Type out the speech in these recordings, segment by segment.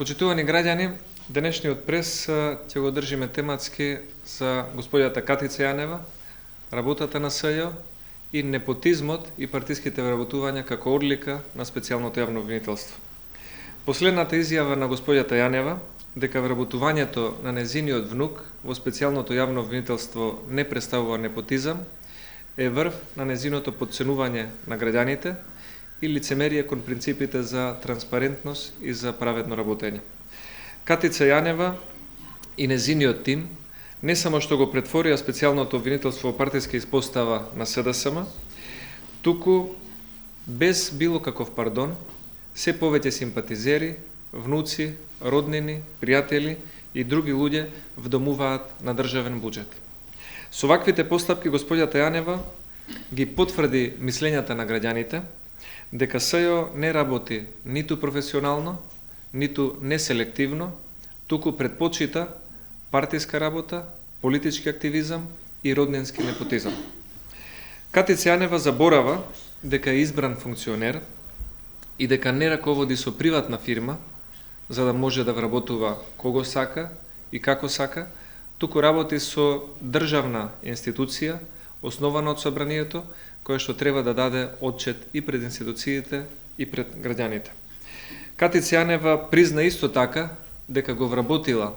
Почитувани граѓани, денешниот прес ќе го држиме тематски за господјата Катица Јанева, работата на СЈО и непотизмот и партиските вработувања како одлика на специјалното јавно обвинителство. Последната изјава на господјата Јанева дека вработувањето на незиниот внук во специјалното јавно обвинителство не представува непотизам е врв на незиното потценување на граѓаните и лицемерие кон принципите за транспарентност и за праведно работење. Катица Јанева и незиниот тим не само што го претворија специјалното обвинителство во партиска испостава на СДСМ, туку без било каков пардон, се повеќе симпатизери, внуци, роднини, пријатели и други луѓе вдомуваат на државен буџет. Со ваквите постапки господјата Јанева ги потврди мислењата на граѓаните дека СЈО не работи ниту професионално, ниту неселективно, туку предпочита партиска работа, политички активизам и роднински непотизам. Катица Јанева заборава дека е избран функционер и дека не раководи со приватна фирма за да може да вработува кого сака и како сака, туку работи со државна институција, основана од собранието, која што треба да даде отчет и пред институциите и пред граѓаните. Катица Јанева призна исто така дека го вработила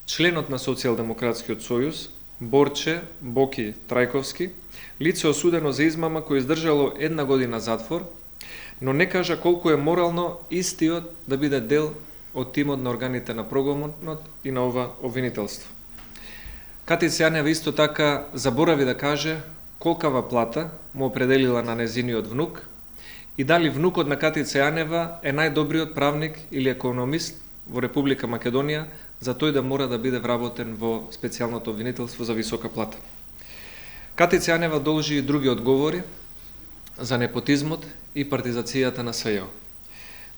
членот на Социјалдемократскиот сојуз, Борче Боки Трајковски, лице осудено за измама кој издржало 1 година затвор, но не кажа колку е морално истиот да биде дел од тимот на органите на прогонот и на ова обвинителство. Катица Јанева исто така заборави да каже колкава плата му определила на незиниот внук и дали внукот на Катица Јанева е најдобриот правник или економист во Република Македонија за тој да мора да биде вработен во специјалното обвинителство за висока плата. Катица Јанева должи и други одговори за непотизмот и партизацијата на СЈО.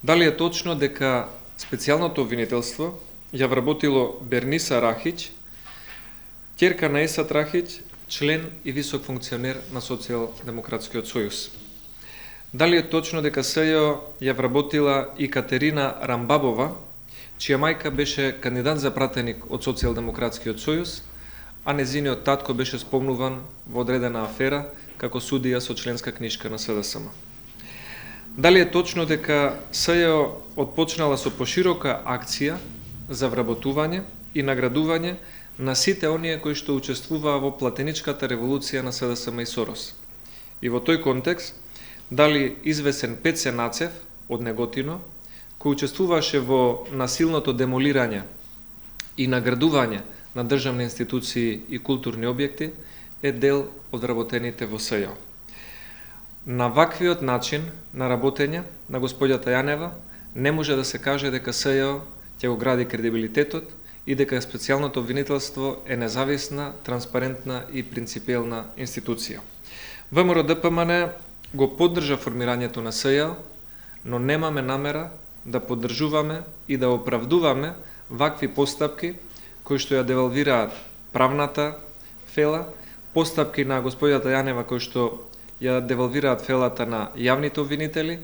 Дали е точно дека специјалното обвинителство ја вработило Берниса Рахич, ќерка на Есат Рахич, член и висок функционер на Социјалдемократскиот сојуз. Дали е точно дека СЈО ја вработила и Катерина Рамбабова, чија мајка беше кандидат за пратеник од Социјалдемократскиот сојуз, а незиниот татко беше спомнуван во одредена афера како судија со членска книшка на СДСМ. Дали е точно дека СЈО отпочнала со поширока акција за вработување и наградување на сите оние кои што учествуваа во платеничката револуција на СДСМ и Сорос. И во тој контекст, дали извесен Пеце Нацев од Неготино, кој учествуваше во насилното демолирање и наградување на државни институции и културни објекти, е дел од вработените во СЈО. На ваквиот начин на работење на господјата Јанева не може да се каже дека СЈО ќе го гради кредибилитетот и дека специјалното обвинителство е независна, транспарентна и принципиелна институција. ВМРО-ДПМН го поддржа формирањето на СЈО, но немаме намера да поддржуваме и да оправдуваме вакви постапки кои што ја девалвираат правната фела, постапки на господјата Јанева кои што ја девалвираат фелата на јавните обвинители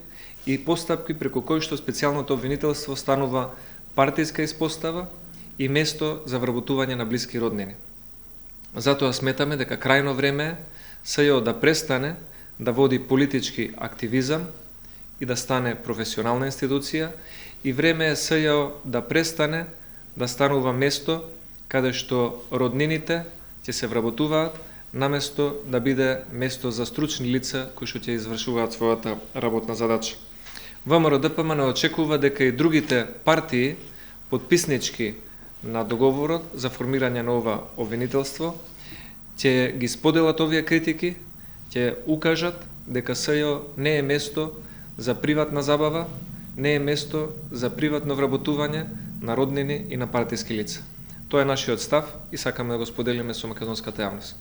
и постапки преку кои што специјалното обвинителство станува партиска испостава и место за вработување на блиски роднини. Затоа сметаме дека крајно време е СЈО да престане да води политички активизам и да стане професионална институција и време е СЈО да престане да станува место каде што роднините ќе се вработуваат, наместо да биде место за стручни лица кои што ќе извршуваат својата работна задача. ВМРО-ДПМН очекува дека и другите партии потписнички на договорот за формирање на ова обвинителство ќе ги споделат овие критики, ќе укажат дека СЈО не е место за приватна забава, не е место за приватно вработување на роднини и на партиски лица. Тоа е нашиот став и сакаме да го споделиме со македонската јавност.